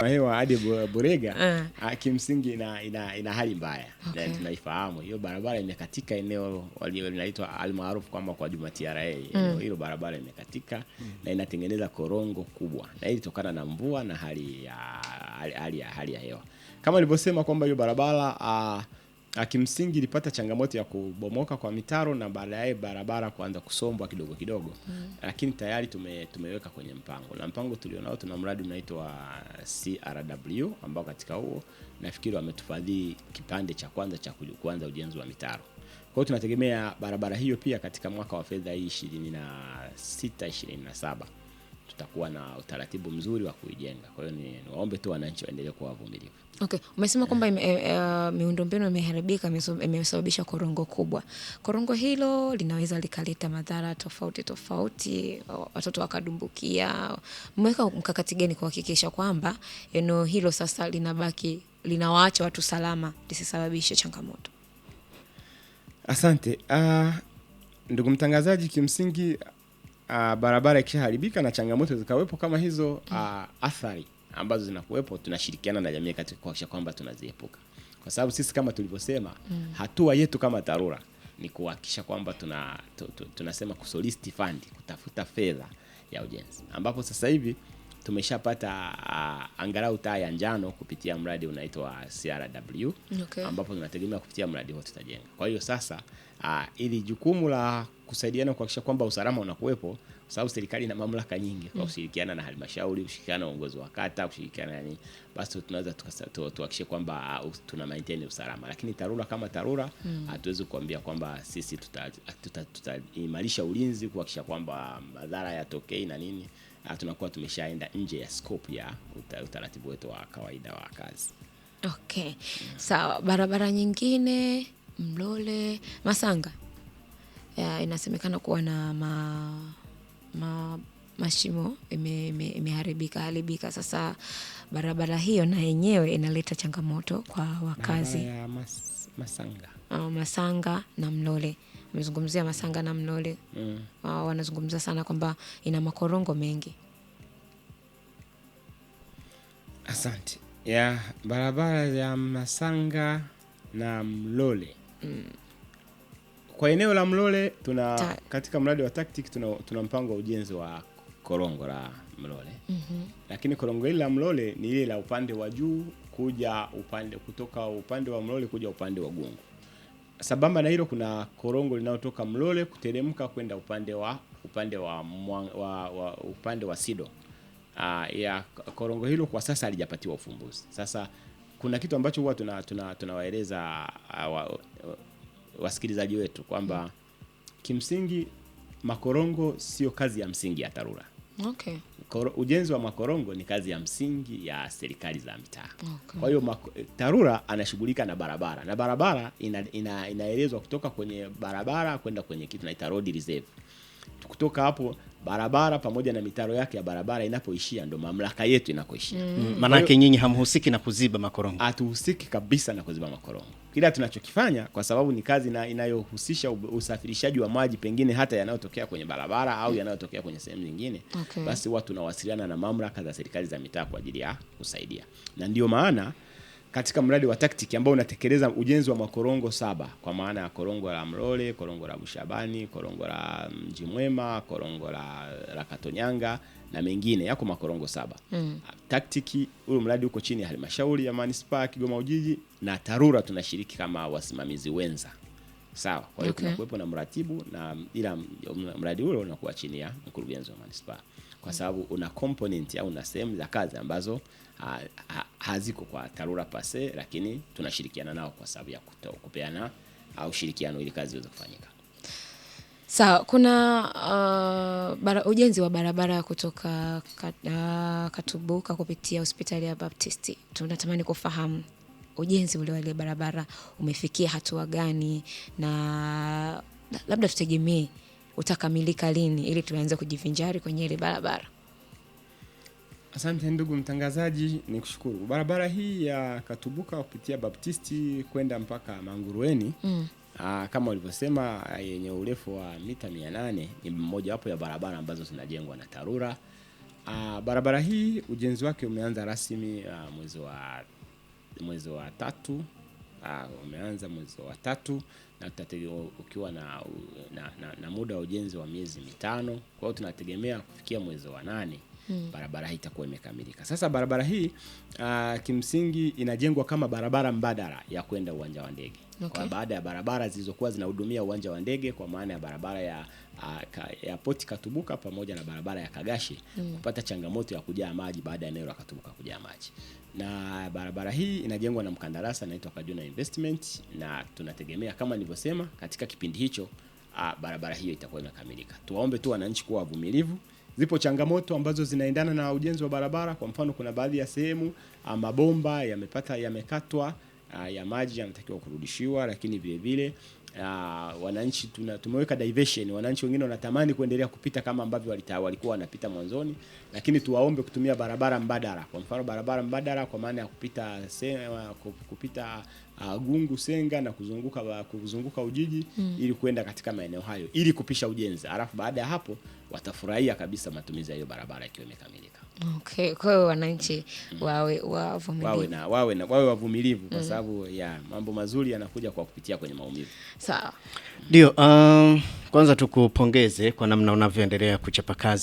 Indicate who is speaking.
Speaker 1: wa hewa hadi Burega kimsingi ina hali mbaya.
Speaker 2: Okay.
Speaker 1: Na tunaifahamu hiyo barabara imekatika eneo linaloitwa almaarufu kwamba kwa Juma TRA. Hiyo barabara imekatika na inatengeneza korongo kubwa. Na hili tokana na mvua na hali ya hewa. Kama nilivyosema kwamba hiyo barabara kimsingi ilipata changamoto ya kubomoka kwa mitaro na baadaye barabara kuanza kusombwa kidogo kidogo. Lakini tayari tumeweka kwenye mpango. Na mpango tulionao, tuna mradi unaitwa CRW ambao katika huo nafikiri wametufadhili kipande cha kwanza cha kuanza ujenzi wa mitaro. Kwa hiyo tunategemea barabara hiyo pia katika mwaka wa fedha hii 26-27 tutakuwa na utaratibu mzuri wa kuijenga. Kwa hiyo niwaombe tu wananchi waendelee kuwa wavumilivu.
Speaker 2: Okay, umesema kwamba miundombinu imeharibika, imesababisha korongo kubwa. Korongo hilo linaweza likaleta madhara tofauti, watoto wakadumbukia. Mmeweka mkakati gani kuhakikisha kwamba eneo hilo sasa linawaacha watu salama, lisisababishe changamoto?
Speaker 1: Asante. Ndugu mtangazaji, kimsingi barabara ikishaharibika na changamoto zikawepo kama hizo, athari ambazo zinakuwepo, tunashirikiana na jamii katika kuhakikisha kwamba tunaziepuka. Kwa sababu sisi kama tulivyosema, hatua yetu kama TARURA ni kuhakikisha kwamba tunasema kusolicit fund, kutafuta fedha ya ujenzi. Ambapo sasa hivi tumeshapata angalau taa ya njano kupitia mradi unaitwa CRW.
Speaker 2: Okay.
Speaker 1: Ambapo tunategemea kupitia mradi huo tutajenga. Kwa hiyo sasa ili jukumu la kusaidiana kuhakikisha kwamba usalama unakuwepo, kwa sababu serikali ina mamlaka nyingi, kwa kushirikiana na halmashauri, kushirikiana na uongozi wa kata, kushirikiana na basi tunaweza tuhakikishe kwamba tuna maintain usalama. Lakini TARURA kama TARURA hatuwezi kuambia kwamba sisi tutaimarisha ulinzi kuhakikisha kwamba madhara yatokei na nini. Tunakuwa tumeshaenda nje ya scope ya utaratibu wetu wa kawaida wa kazi.
Speaker 2: Okay. Sawa, barabara nyingine Mlole Masanga inasemekana kuwa na mashimo imeharibika. Sasa barabara hiyo na yenyewe inaleta changamoto kwa wakazi
Speaker 1: ya Masanga.
Speaker 2: Masanga na Mlole. Amezungumzia Masanga na Mlole. Wanazungumza sana kwamba ina makorongo mengi.
Speaker 1: Asante. Ya barabara ya Masanga na Mlole. Kwa eneo la Mlole katika mradi wa tactic tuna mpango wa ujenzi wa korongo la Mlole. Lakini korongo hili la Mlole ni ile la upande wa juu kutoka upande wa Mlole kuja upande wa Gungu. Sabamba na hilo kuna korongo linalotoka Mlole kuteremka kwenda upande wa Sido. Ya korongo hilo kwa sasa halijapatiwa ufumbuzi. Sasa kuna kitu ambacho huwa tunawaeleza wasikilizaji wetu kwamba kimsingi makorongo sio kazi ya msingi ya TARURA.
Speaker 2: Okay.
Speaker 1: Ujenzi wa makorongo ni kazi ya msingi ya serikali za mitaa.
Speaker 2: Okay.
Speaker 1: Kwa hiyo TARURA anashughulika na barabara. Na barabara inaelezwa kutoka kwenye barabara kwenda kwenye kitu tunaita road reserve. Kutoka hapo barabara pamoja na mitaro yake ya barabara inapoishia ndo mamlaka yetu inakoishia.
Speaker 3: Manake nyinyi hamhusiki na kuziba makorongo?
Speaker 1: Hatuhusiki kabisa na kuziba makorongo. Kila tunachokifanya kwa sababu ni kazi inayohusisha usafirishaji wa maji pengine hata yanayotokea kwenye barabara au yanayotokea kwenye sehemu nyingine.
Speaker 2: Okay.
Speaker 1: Basi watu tunawasiliana na mamlaka za serikali za mitaa kwa ajili ya kusaidia. Na ndio maana katika mradi wa tactic ambao unatekeleza ujenzi wa makorongo 7 kwa maana ya korongo la Mlole, korongo la Bushabani, korongo la Mji Mwema, korongo la Katonyanga na mengine yako makorongo 7. Tactic ule mradi uko chini ya halmashauri ya manispaa Kigoma Ujiji na TARURA tunashiriki kama wasimamizi wenza. Sawa. Kwa hiyo kuna kuwepo na mratibu na ila mradi ule unakuwa chini ya mkurugenzi wa manispaa. Kwa sababu una component au una sehemu za kazi ambazo haziko kwa TARURA pase, lakini tunashirikiana nao kwa sababu ya kupeana au shirikiano ili kazi iweze kufanyika.
Speaker 2: Sawa, kuna ujenzi wa barabara kutoka Katubuka kupitia hospitali ya Baptisti. Tunatamani kufahamu ujenzi ule wa ile barabara umefikia hatua gani na labda tutegemee utakamilika lini ili tuanze kujivinjari kwenye ile barabara.
Speaker 1: Asante ndugu mtangazaji, nikushukuru. Barabara hii ya Katubuka kupitia Baptisti kwenda mpaka Mangurueni kama ulivyosema yenye urefu wa mita 800 ni mmoja wapo ya barabara ambazo zinajengwa na TARURA Barabara hii ujenzi wake umeanza rasmi mwezi wa tatu. Umeanza mwezi wa tatu na ukiwa na muda wa ujenzi wa miezi 5. Kwa hiyo tunategemea kufikia mwezi wa 8 barabara hii itakuwa imekamilika. Sasa barabara hii kimsingi inajengwa kama barabara mbadala ya kwenda uwanja wa ndege.
Speaker 2: Okay.
Speaker 1: Kwa baada ya barabara zilizokuwa zinahudumia uwanja wa ndege, kwa maana ya barabara ya Poti Katubuka pamoja na barabara ya Kagashi kupata changamoto ya kujaa maji baada ya eneo la Katubuka kujaa maji. Na barabara hii inajengwa na mkandarasi anaitwa Kajuna Investment, na tunategemea kama nilivyosema katika kipindi hicho barabara hiyo itakuwa imekamilika. Tuwaombe tu wananchi kuwa wavumilivu. Zipo changamoto ambazo zinaendana na ujenzi wa barabara. Kwa mfano kuna baadhi ya sehemu mabomba yamekatwa ya maji yanatakiwa kurudishiwa, lakini vile vile wananchi tumeweka diversion. Wananchi wengine wanatamani kuendelea kupita kama ambavyo walikuwa wanapita mwanzoni, lakini tuwaombe kutumia barabara mbadala. Kwa mfano barabara mbadala kwa maana ya kupita Gungu Senga na kuzunguka Ujiji ili kwenda katika maeneo hayo ili kupisha ujenzi. Alafu baada ya hapo watafurahia kabisa matumizi ya hiyo barabara ikiwa imekamilika.
Speaker 2: Okay, kwa hiyo wananchi wawe
Speaker 1: wavumilivu kwa sababu ya mambo mazuri yanakuja kwa kupitia kwenye maumivu.
Speaker 2: Sawa.
Speaker 3: Ndio, kwanza tukupongeze kwa namna unavyoendelea kuchapa kazi